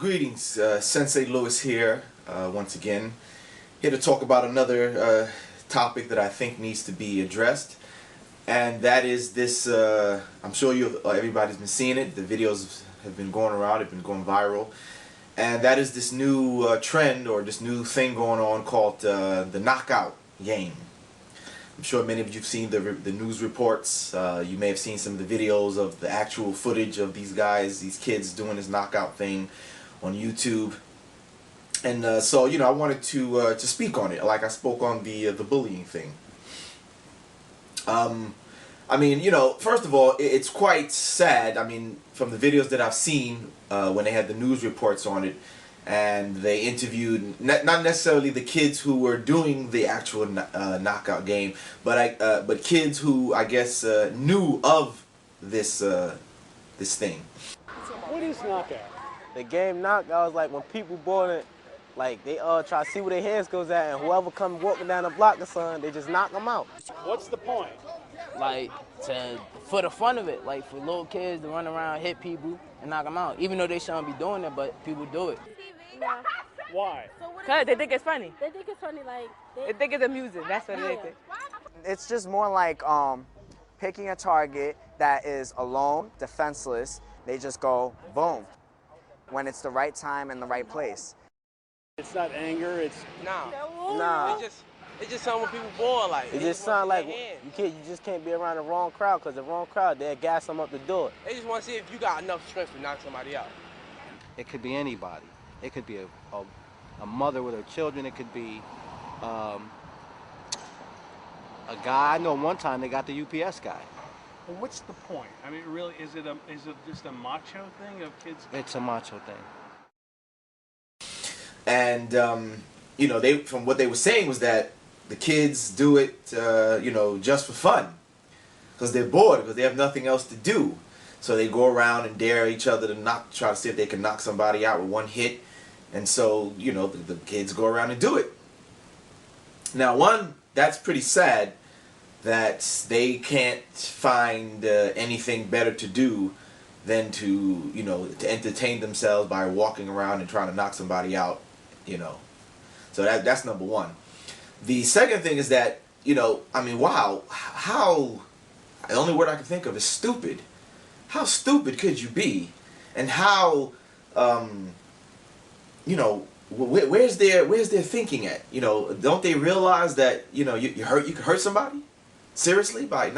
Greetings, Sensei Lewis here, once again. Here to talk about another topic that I think needs to be addressed. And that is this, I'm sure everybody's been seeing it, the videos have been going around, have been going viral. And that is this new trend, or this new thing going on called the knockout game. I'm sure many of you have seen the news reports. You may have seen some of the videos of the actual footage of these guys, these kids doing this knockout thing on YouTube. And so, you know, I wanted to speak on it, like I spoke on the bullying thing. I mean, you know, first of all, it's quite sad. I mean, from the videos that I've seen when they had the news reports on it, and they interviewed not necessarily the kids who were doing the actual knockout game, but kids who I guess knew of this this thing. What is knockout? The game knockout is like when people bowling, like they try to see where their hands goes at, and whoever come walking down the block or something, they just knock them out. What's the point? Like, for the fun of it, like for little kids to run around, hit people, and knock them out. Even though they shouldn't be doing it, but people do it. Yeah. Why? Because they think it's funny. They think it's funny, like... They think it's amusing, that's what they think. It's just more like picking a target that is alone, defenseless. They just go, boom, when it's the right time and the right place. It's not anger, it's... Nah. It's just something when people ball like. It just sounds like you just can't be around the wrong crowd, because the wrong crowd, they'll gas them up the door. They just want to see if you got enough strength to knock somebody out. It could be anybody. It could be a mother with her children. It could be a guy. I know one time they got the UPS guy. Well, what's the point? I mean, really, is it just a macho thing of kids? It's a macho thing. And you know, from what they were saying was that the kids do it, you know, just for fun, because they're bored, because they have nothing else to do. So they go around and dare each other to try to see if they can knock somebody out with one hit. And so, you know, the kids go around and do it. Now, that's pretty sad that they can't find anything better to do than to, you know, to entertain themselves by walking around and trying to knock somebody out, you know. So that's number one. The second thing is that, you know, I mean, wow, the only word I can think of is stupid. How stupid could you be? And how, you know, where's their thinking at? You know, don't they realize that, you know, you can hurt somebody seriously by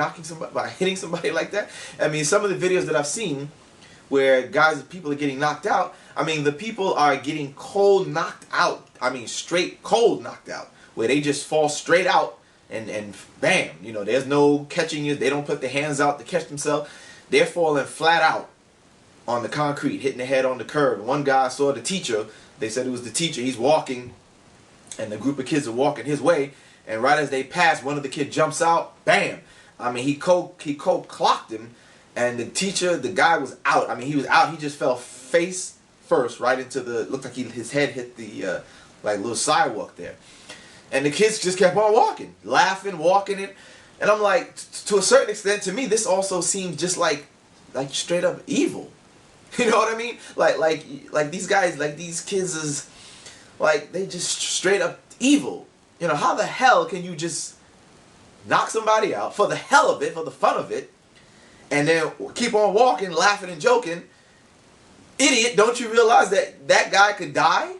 hitting somebody like that? I mean, some of the videos that I've seen where people are getting knocked out, I mean, the people are getting cold knocked out. I mean, straight cold knocked out, where they just fall straight out and bam, you know, there's no catching you. They don't put their hands out to catch themselves. They're falling flat out on the concrete, hitting their head on the curb. One guy saw the teacher. They said it was the teacher. He's walking, and the group of kids are walking his way. And right as they pass, one of the kids jumps out. Bam! I mean, he clocked him, and the guy was out. I mean, he was out. He just fell face first right into looked like his head hit the like little sidewalk there. And the kids just kept on walking, laughing, walking it. And I'm like, to a certain extent, to me, this also seems just like straight up evil. You know what I mean? Like these guys, like these kids is, like, they just straight up evil. You know, how the hell can you just knock somebody out for the hell of it, for the fun of it, and then keep on walking, laughing and joking? Idiot, don't you realize that guy could die?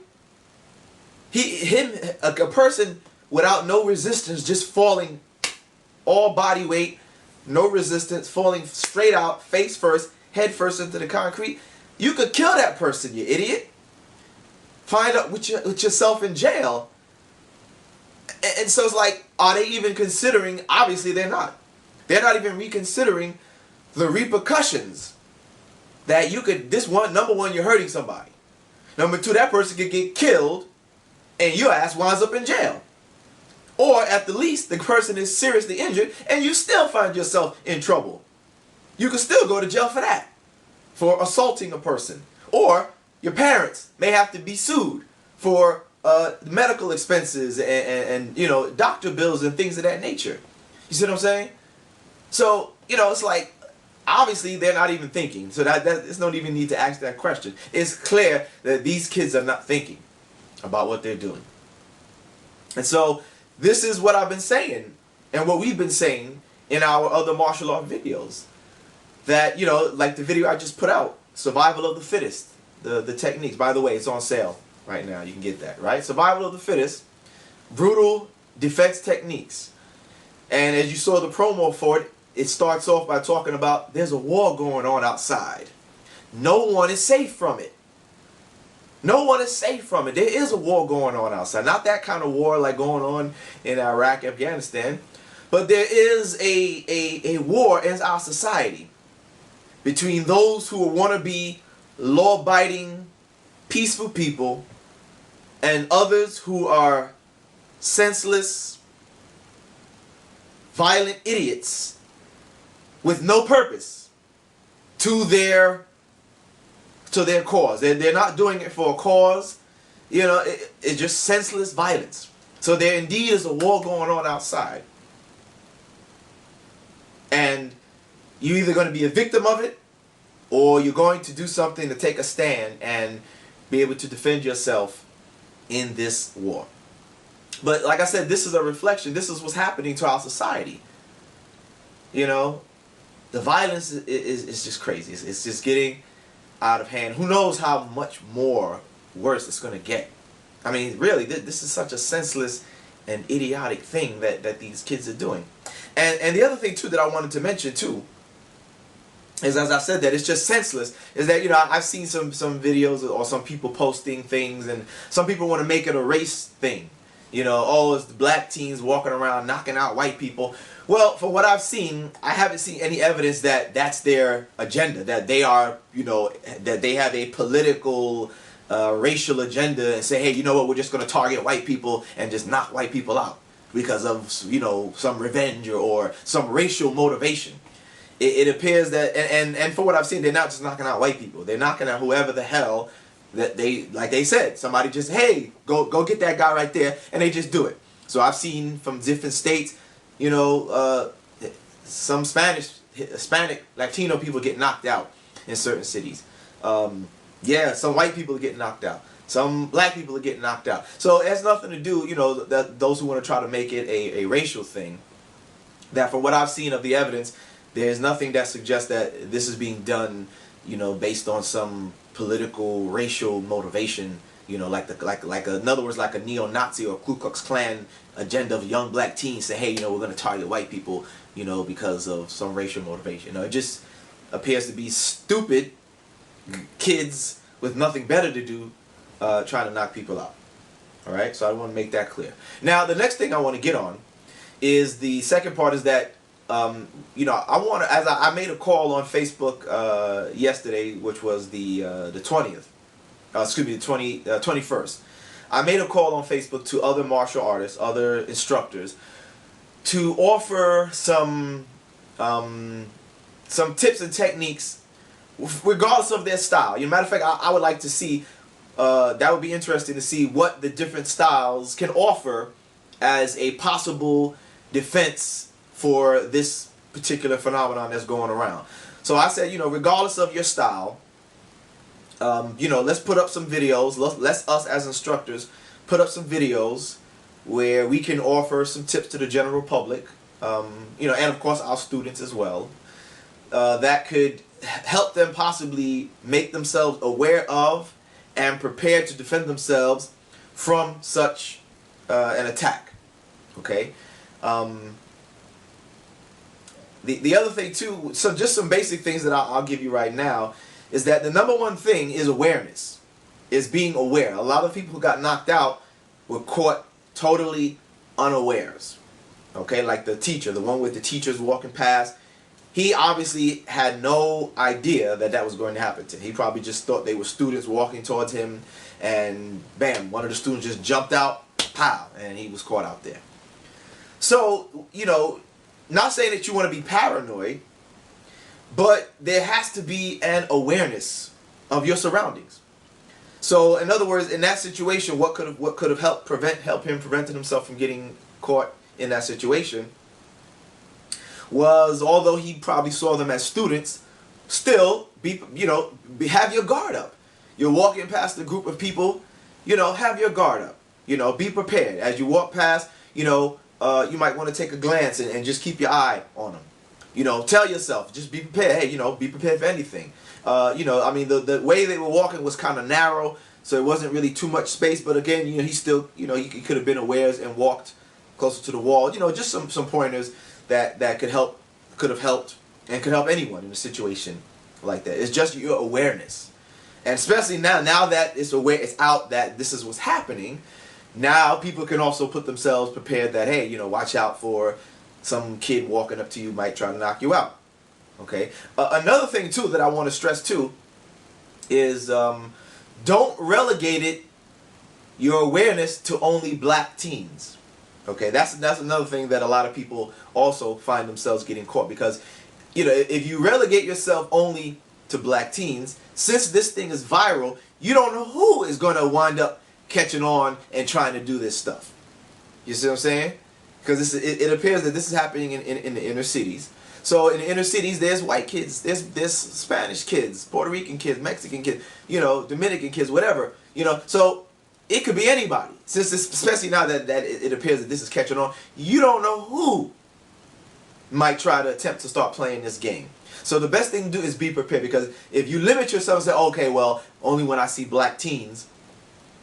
A person without no resistance, just falling all body weight, no resistance, falling straight out, face first, head first into the concrete. You could kill that person, you idiot. Find out with yourself in jail. And so it's like, are they even considering? Obviously they're not. They're not even reconsidering the repercussions that number one, you're hurting somebody. Number two, that person could get killed and your ass winds up in jail. Or at the least, the person is seriously injured and you still find yourself in trouble. You can still go to jail for that, for assaulting a person. Or your parents may have to be sued for medical expenses and you know, doctor bills and things of that nature. You see what I'm saying? So, you know, it's like, obviously they're not even thinking. So there's no even need to ask that question. It's clear that these kids are not thinking about what they're doing. And so this is what I've been saying and what we've been saying in our other martial art videos. That, you know, like the video I just put out, Survival of the Fittest, the techniques. By the way, it's on sale right now. You can get that, right? Survival of the Fittest, brutal defense techniques. And as you saw the promo for it, it starts off by talking about there's a war going on outside. No one is safe from it. No one is safe from it. There is a war going on outside. Not that kind of war like going on in Iraq, Afghanistan. But there is a war in our society between those who want to be law-abiding, peaceful people and others who are senseless, violent idiots with no purpose to their cause. They're not doing it for a cause. You know, it's just senseless violence. So there indeed is a war going on outside. And you're either going to be a victim of it, or you're going to do something to take a stand and be able to defend yourself in this war. But like I said, this is a reflection. This is what's happening to our society. You know, the violence is just crazy. It's just getting out of hand. Who knows how much more worse it's going to get. I mean, really, this is such a senseless and idiotic thing that these kids are doing. And the other thing, too, that I wanted to mention, too, is, as I said, that it's just senseless, is that, you know, I've seen some videos or some people posting things, and some people want to make it a race thing. You know, oh, it's the black teens walking around knocking out white people. Well, for what I've seen, I haven't seen any evidence that that's their agenda, that they are, you know, that they have a political, racial agenda and say, hey, you know what, we're just going to target white people and just knock white people out because of, you know, some revenge or some racial motivation. It appears that, and for what I've seen, they're not just knocking out white people. They're knocking out whoever the hell that they, like they said, somebody just, hey, go get that guy right there, and they just do it. So I've seen from different states, you know, some Hispanic, Latino people get knocked out in certain cities. Yeah, some white people are getting knocked out. Some black people are getting knocked out. So it has nothing to do, you know, those who want to try to make it a racial thing. That from what I've seen of the evidence, there's nothing that suggests that this is being done, you know, based on some political, racial motivation. You know, in other words, like a neo-Nazi or Ku Klux Klan agenda of young black teens say, hey, you know, we're going to target white people, you know, because of some racial motivation. You know, it just appears to be stupid kids with nothing better to do trying to knock people out. All right, so I want to make that clear. Now, the next thing I want to get on is the second part is that, you know, I want to, as I made a call on Facebook yesterday, which was the 20th. Excuse me, the 21st. I made a call on Facebook to other martial artists, other instructors, to offer some tips and techniques, regardless of their style. Matter of fact, I would like to see, that would be interesting to see what the different styles can offer as a possible defense for this particular phenomenon that's going around. So I said, you know, regardless of your style, you know, let's put up some videos. Let's us as instructors put up some videos where we can offer some tips to the general public, you know, and of course our students as well, that could help them possibly make themselves aware of and prepared to defend themselves from such an attack. Okay. The other thing too, so just some basic things that I'll give you right now, is that the number one thing is awareness, is being aware. A lot of people who got knocked out were caught totally unawares. Okay, like the teacher, the one with the teachers walking past, he obviously had no idea that that was going to happen to him. He probably just thought they were students walking towards him, and bam, one of the students just jumped out, pow, and he was caught out there. So, you know, not saying that you want to be paranoid, but there has to be an awareness of your surroundings. So, in other words, in that situation, what could have helped him prevent himself from getting caught in that situation was, although he probably saw them as students, still have your guard up. You're walking past a group of people, have your guard up. Be prepared as you walk past. You might want to take a glance and just keep your eye on them. Tell yourself, just be prepared. Hey, be prepared for anything. I mean, the way they were walking was kind of narrow, so it wasn't really too much space. But again, he still, he could have been aware and walked closer to the wall. Just some pointers that could have helped and could help anyone in a situation like that. It's just your awareness, and especially now that it's out that this is what's happening. Now people can also put themselves prepared that, hey, watch out for some kid walking up to you might try to knock you out. Okay. Another thing too that I want to stress too is don't relegate your awareness to only black teens. Okay, that's another thing that a lot of people also find themselves getting caught, because if you relegate yourself only to black teens, since this thing is viral, you don't know who is going to wind up catching on and trying to do this stuff. You see what I'm saying? Because it appears that this is happening in the inner cities. So in the inner cities, there's white kids, there's Spanish kids, Puerto Rican kids, Mexican kids, Dominican kids, whatever. So it could be anybody. Since especially now that it appears that this is catching on, you don't know who might try to attempt to start playing this game. So the best thing to do is be prepared, because if you limit yourself and say, okay, well, only when I see black teens,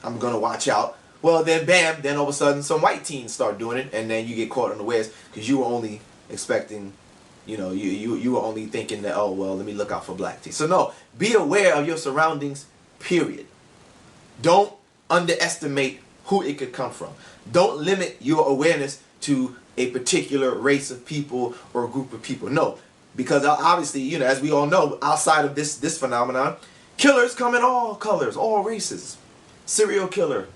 I'm going to watch out. Well, then bam, then all of a sudden some white teens start doing it, and then you get caught unawares because you were only expecting, you were only thinking that, oh, well, let me look out for black teens. So no, be aware of your surroundings, period. Don't underestimate who it could come from. Don't limit your awareness to a particular race of people or a group of people. No, because obviously, as we all know, outside of this phenomenon, killers come in all colors, all races. Serial killer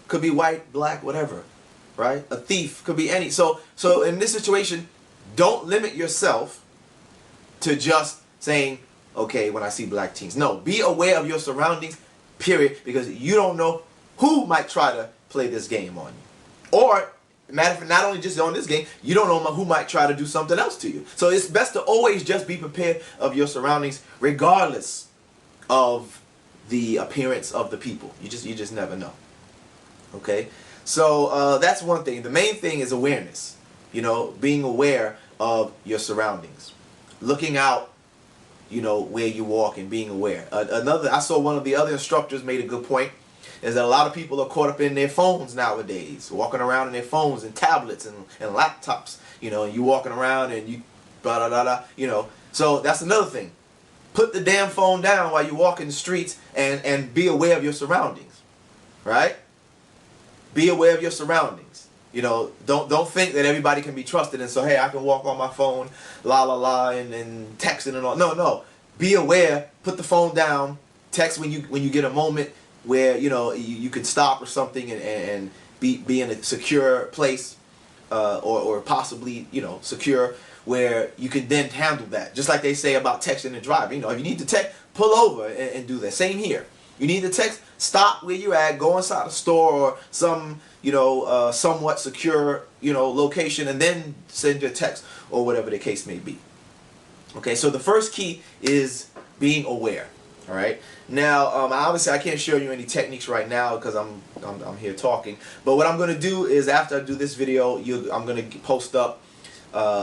could be white, black, whatever, right? A thief could be any. So in this situation, don't limit yourself to just saying, okay, when I see black teens. No, be aware of your surroundings, period, because you don't know who might try to play this game on you. Or, matter of fact, not only just on this game, you don't know who might try to do something else to you. So it's best to always just be prepared of your surroundings, regardless of the appearance of the people. You just never know. Okay, so that's one thing. The main thing is awareness. Being aware of your surroundings, looking out, where you walk and being aware. I saw one of the other instructors made a good point, is that a lot of people are caught up in their phones nowadays, walking around in their phones and tablets and laptops, and you walking around and you blah, blah, blah, blah, So that's another thing. Put the damn phone down while you walk in the streets and be aware of your surroundings, right? Be aware of your surroundings. Don't think that everybody can be trusted, and so, hey, I can walk on my phone, la la la, and texting and all. No. Be aware. Put the phone down. Text when you get a moment where you can stop or something and be in a secure place, or possibly secure, where you can then handle that. Just like they say about texting and driving. If you need to text, pull over and do that. Same here. You need to text, stop where you're at, go inside a store or some, somewhat secure, location, and then send your text or whatever the case may be. Okay, so the first key is being aware. All right. Now, obviously, I can't show you any techniques right now because I'm here talking. But what I'm going to do is, after I do this video, I'm going to post up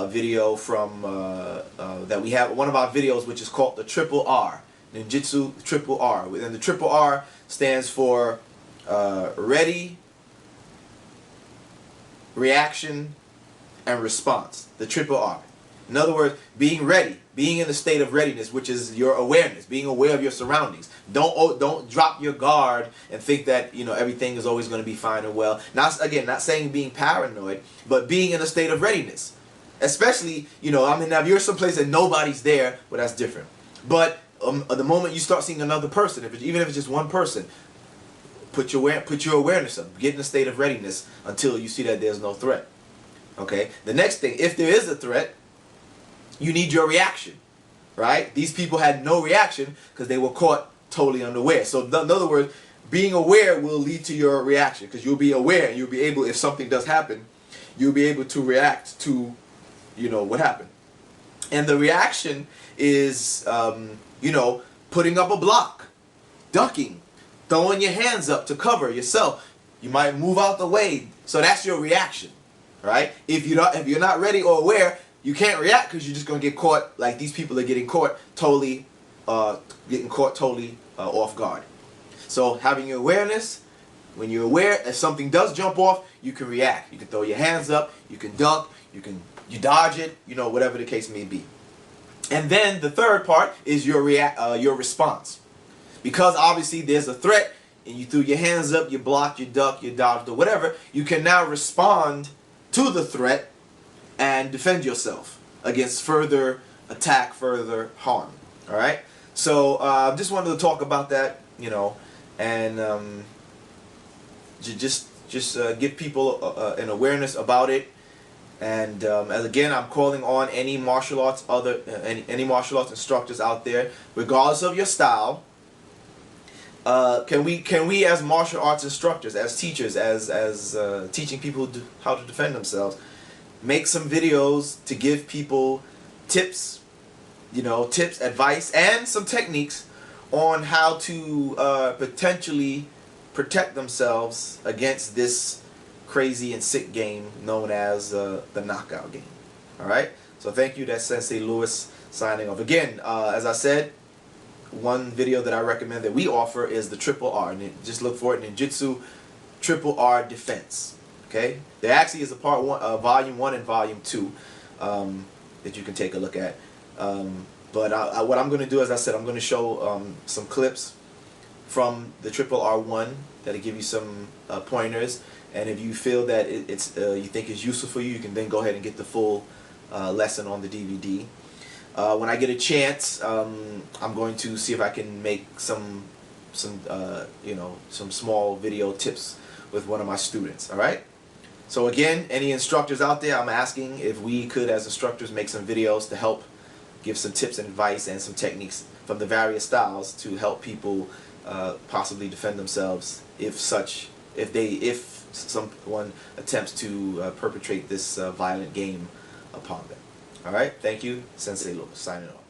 video from that we have, one of our videos, which is called the Triple R, Ninjutsu Triple R. And the Triple R stands for ready, reaction, and response. The Triple R. In other words, being ready, being in a state of readiness, which is your awareness, being aware of your surroundings. Don't drop your guard and think that everything is always going to be fine and well. Not saying being paranoid, but being in a state of readiness. Especially, now if you're someplace that nobody's there, well, that's different. But the moment you start seeing another person, even if it's just one person, put your awareness up. Get in a state of readiness until you see that there's no threat. Okay. The next thing, if there is a threat, you need your reaction, right? These people had no reaction because they were caught totally unaware. So in other words, being aware will lead to your reaction, because you'll be aware and you'll be able, if something does happen, you'll be able to react to, you know, what happened. And the reaction is, you know, putting up a block, ducking, throwing your hands up to cover yourself. You might move out the way. So that's your reaction, right? If you're not ready or aware, you can't react because you're just going to get caught like these people are getting caught totally, off guard. So having your awareness, when you're aware, if something does jump off, you can react. You can throw your hands up, you can duck, you dodge it, you know, whatever the case may be. And then the third part is your response. Because obviously there's a threat and you threw your hands up, you blocked, you ducked, you dodged, or whatever, you can now respond to the threat and defend yourself against further attack, further harm. All right? So just wanted to talk about that, you know, and just give people an awareness about it. And as again, I'm calling on any martial arts any martial arts instructors out there, regardless of your style. Can we as martial arts instructors, as teachers, as teaching people how to defend themselves, make some videos to give people tips, you know, advice, and some techniques on how to potentially protect themselves against this crazy and sick game known as the knockout game. All right. So thank you. That's Sensei Lewis signing off. Again, as I said, one video that I recommend that we offer is the Triple R. And just look for it, Ninjutsu Triple R Defense. Okay. There actually is a part one, volume 1 and volume 2 that you can take a look at. But what I'm going to do, as I said, I'm going to show some clips from the Triple R1 that'll give you some pointers. And if you feel that you think it's useful for you, you can then go ahead and get the full lesson on the DVD. When I get a chance, I'm going to see if I can make some small video tips with one of my students. All right. So again, any instructors out there, I'm asking if we could, as instructors, make some videos to help give some tips and advice and some techniques from the various styles to help people possibly defend themselves if someone attempts to perpetrate this violent game upon them. All right, thank you. Sensei Lewis signing off.